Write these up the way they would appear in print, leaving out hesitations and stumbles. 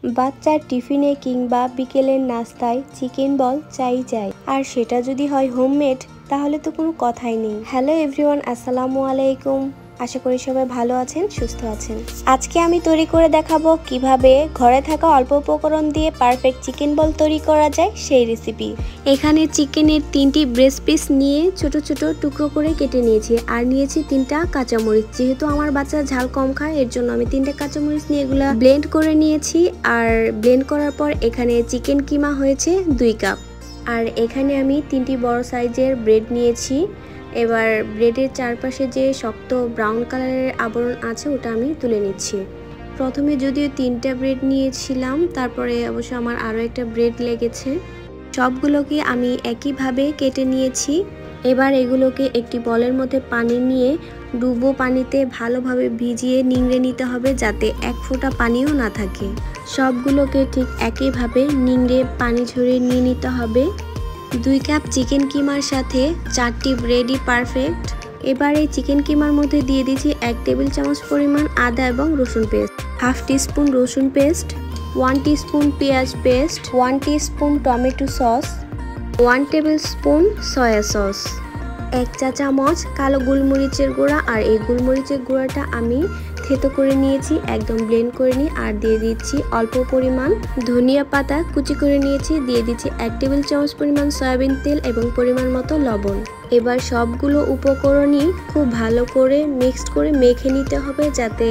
বাচ্চার টিফিনে কিংবা বিকেলের নাস্তায় চিকেন বল চাই আর সেটা যদি হয় হোমমেড তাহলে তো কোনো কথাই নেই। হ্যালো এভরিওয়ান, আসসালামু আলাইকুম। আশা করি সবাই ভালো আছেন, সুস্থ আছেন। আজকে আমি তৈরি করে দেখাবো কিভাবে ঘরে থাকা অল্প উপকরণ দিয়ে পারফেক্ট চিকেন বল তৈরি করা যায় সেই রেসিপি। এখানে চিকেনের 3টি ব্রেস্ট পিস নিয়ে ছোট ছোট টুকরো করে কেটে নিয়েছি আর নিয়েছি 3টা কাঁচামরিচ। যেহেতু আমার বাচ্চা ঝাল কম খায় এর জন্য আমি 3টা কাঁচামরিচ নিয়ে এগুলা ব্লেন্ড করে নিয়েছি। আর ব্লেন্ড করার পর এখানে চিকেন কিমা হয়েছে 2 কাপ। আর এখানে আমি 3টি বড় সাইজের ব্রেড নিয়েছি। এবার ব্রেডের চারপাশে যে শক্ত ব্রাউন কালারের আবরণ আছে ওটা আমি তুলে নিচ্ছি। প্রথমে যদিও 3টা ব্রেড নিয়েছিলাম, তারপরে অবশ্য আমার আরও একটা ব্রেড লেগেছে। সবগুলোকে আমি একইভাবে কেটে নিয়েছি। এবার এগুলোকে একটি বলের মধ্যে পানি নিয়ে ডুবো পানিতে ভালোভাবে ভিজিয়ে নিংড়ে নিতে হবে, যাতে এক ফোঁটা পানিও না থাকে। সবগুলোকে ঠিক একইভাবে নিংড়ে পানি ঝরিয়ে নিয়ে নিতে হবে। 2 কাপ চিকেন কিমার সাথে 4টি ব্রেডই পারফেক্ট। এবার এই চিকেন কিমার মধ্যে দিয়ে দিচ্ছি 1 টেবিল চামচ পরিমাণ আদা এবং রসুন পেস্ট, 1/2 টিস্পুন রসুন পেস্ট, 1 টিস্পুন পেঁয়াজ paste, 1 teaspoon tomato sauce, 1 tablespoon soya sauce, 1 চা চামচ কালো গোলমরিচের গুঁড়া। আর এই গোলমরিচের গুঁড়াটা আমি থেতো করে নিয়েছি, একদম ব্লেন্ড করে নিই। আর দিয়ে দিচ্ছি অল্প পরিমাণ ধনিয়া পাতা কুচি করে নিয়েছি। দিয়ে দিচ্ছি 1 টেবিল চামচ পরিমাণ সয়াবিন তেল এবং পরিমাণ মতো লবণ। এবার সবগুলো উপকরণই খুব ভালো করে মিক্সড করে মেখে নিতে হবে, যাতে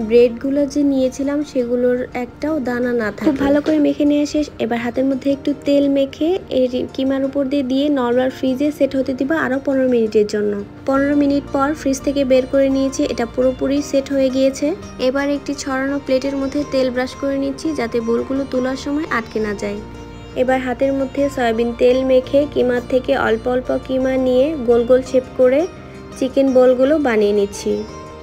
ব্রেডগুলো যে নিয়েছিলাম সেগুলোর একটাও দানা না থাকে। খুব ভালো করে মেখে নিয়ে শেষ। এবার হাতের মধ্যে একটু তেল মেখে এর কিমার উপর দিয়ে নর্মাল ফ্রিজে সেট হতে দিব আরও 15 মিনিটের জন্য। 15 মিনিট পর ফ্রিজ থেকে বের করে নিয়েছি, এটা পুরোপুরি সেট হয়ে গিয়েছে। এবার একটি ছড়ানো প্লেটের মধ্যে তেল ব্রাশ করে নিচ্ছি, যাতে বোলগুলো তোলার সময় আটকে না যায়। এবার হাতের মধ্যে সয়াবিন তেল মেখে কিমার থেকে অল্প অল্প কিমা নিয়ে গোল গোল শেপ করে চিকেন বলগুলো বানিয়ে নিচ্ছি।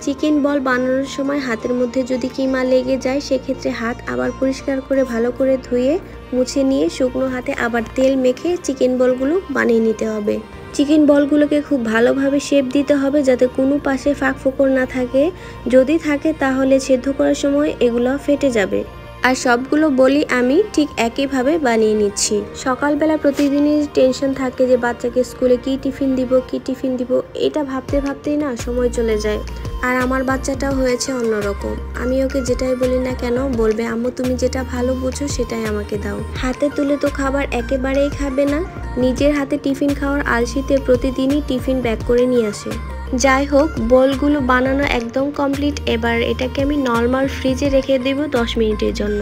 চিকেন বল বানানোর সময় হাতের মধ্যে যদি কিমা লেগে যায় সেক্ষেত্রে হাত আবার পরিষ্কার করে ভালো করে ধুয়ে মুছে নিয়ে শুকনো হাতে আবার তেল মেখে চিকেন বলগুলো বানিয়ে নিতে হবে। চিকেন বলগুলোকে খুব ভালোভাবে শেপ দিতে হবে, যাতে কোনো পাশে ফাঁক ফোকর না থাকে। যদি থাকে তাহলে সেদ্ধ করার সময় এগুলো ফেটে যাবে। আর সবগুলো বলি আমি ঠিক একইভাবে বানিয়ে নিচ্ছি। সকালবেলা প্রতিদিনই টেনশন থাকে যে বাচ্চাকে স্কুলে কি টিফিন দিব, এটা ভাবতে ভাবতেই না সময় চলে যায়। আর আমার বাচ্চাটাও হয়েছে অন্যরকম। আমি ওকে যেটাই বলি না কেন বলবে, আম্মু তুমি যেটা ভালো বুঝো সেটাই আমাকে দাও। হাতে তুলে তো খাবার একেবারেই খাবে না, নিজের হাতে টিফিন খাওয়ার আলসিতে প্রতিদিনই টিফিন ব্যাগ করে নিয়ে আসে। যাই হোক, বলগুলো বানানো একদম কমপ্লিট। এবার এটাকে আমি নর্মাল ফ্রিজে রেখে দেব 10 মিনিটের জন্য।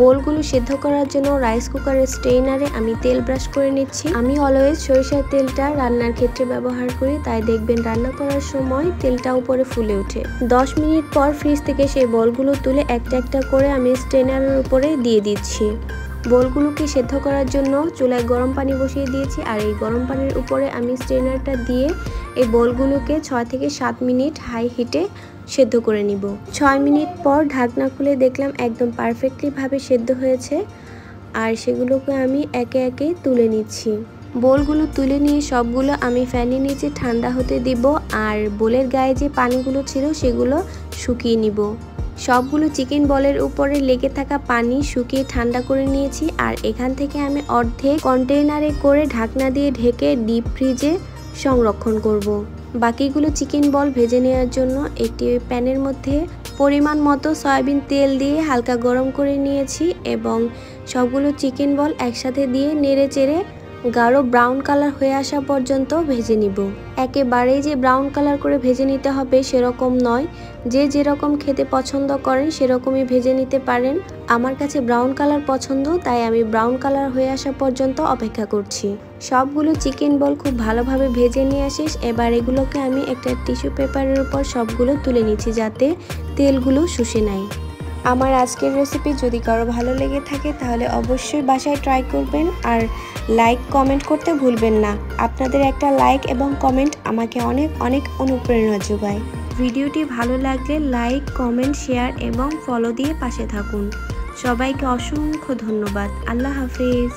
বোলগুলো সেদ্ধ করার জন্য রাইস কুকারের স্ট্রেইনারে আমি তেল ব্রাশ করে নিচ্ছি। আমি অলওয়েজ সরিষার তেলটা রান্নার ক্ষেত্রে ব্যবহার করি, তাই দেখবেন রান্না করার সময় তেলটা উপরে ফুলে ওঠে। 10 মিনিট পর ফ্রিজ থেকে সেই বলগুলো তুলে একটা একটা করে আমি স্ট্রেইনারের উপরে দিয়ে দিচ্ছি। বলগুলোকে সেদ্ধ করার জন্য চুলায় গরম পানি বসিয়ে দিয়েছি। আর এই গরম পানির উপরে আমি স্ট্রেইনারটা দিয়ে এই বলগুলোকে 6 থেকে 7 মিনিট হাই হিটে সেদ্ধ করে নিব। 6 মিনিট পর ঢাকনা খুলে দেখলাম একদম পারফেক্টলি ভাবে সেদ্ধ হয়েছে। আর সেগুলোকে আমি একে একে তুলে নিচ্ছি। বোলগুলো তুলে নিয়ে সবগুলো আমি ফ্যানের নিচে ঠান্ডা হতে দিব। আর বোলের গায়ে যে পানিগুলো ছিল সেগুলো শুকিয়ে নিব। সবগুলো চিকেন বলের উপরে লেগে থাকা পানি শুকিয়ে ঠান্ডা করে নিয়েছি। আর এখান থেকে আমি অর্ধেক কন্টেইনারে করে ঢাকনা দিয়ে ঢেকে ডিপ ফ্রিজে সংরক্ষণ করব। বাকিগুলো চিকেন বল ভেজে নেওয়ার জন্য একটি প্যানের মধ্যে পরিমাণ মতো সয়াবিন তেল দিয়ে হালকা গরম করে নিয়েছি এবং সবগুলো চিকেন বল একসাথে দিয়ে নেড়ে চেড়ে গাঢ় ব্রাউন কালার হয়ে আসা পর্যন্ত ভেজে নিব। একেবারেই যে ব্রাউন কালার করে ভেজে নিতে হবে সেরকম নয়, যে যেরকম খেতে পছন্দ করেন সেরকমই ভেজে নিতে পারেন। আমার কাছে ব্রাউন কালার পছন্দ, তাই আমি ব্রাউন কালার হয়ে আসা পর্যন্ত অপেক্ষা করছি। সবগুলো চিকেন বল খুব ভালোভাবে ভেজে নিয়ে আসিস। এবার এগুলোকে আমি একটা টিস্যু পেপারের উপর সবগুলো তুলে নিচ্ছি, যাতে তেলগুলো শুষে নেয়। আমার আজকের রেসিপি যদি কারো ভালো লেগে থাকে তাহলে অবশ্যই বাসায় ট্রাই করবেন। আর লাইক কমেন্ট করতে ভুলবেন না। আপনাদের একটা লাইক এবং কমেন্ট আমাকে অনেক অনেক অনুপ্রেরণা যোগায়। ভিডিওটি ভালো লাগলে লাইক, কমেন্ট, শেয়ার এবং ফলো দিয়ে পাশে থাকুন। সবাইকে অসংখ্য ধন্যবাদ। আল্লাহ হাফেজ।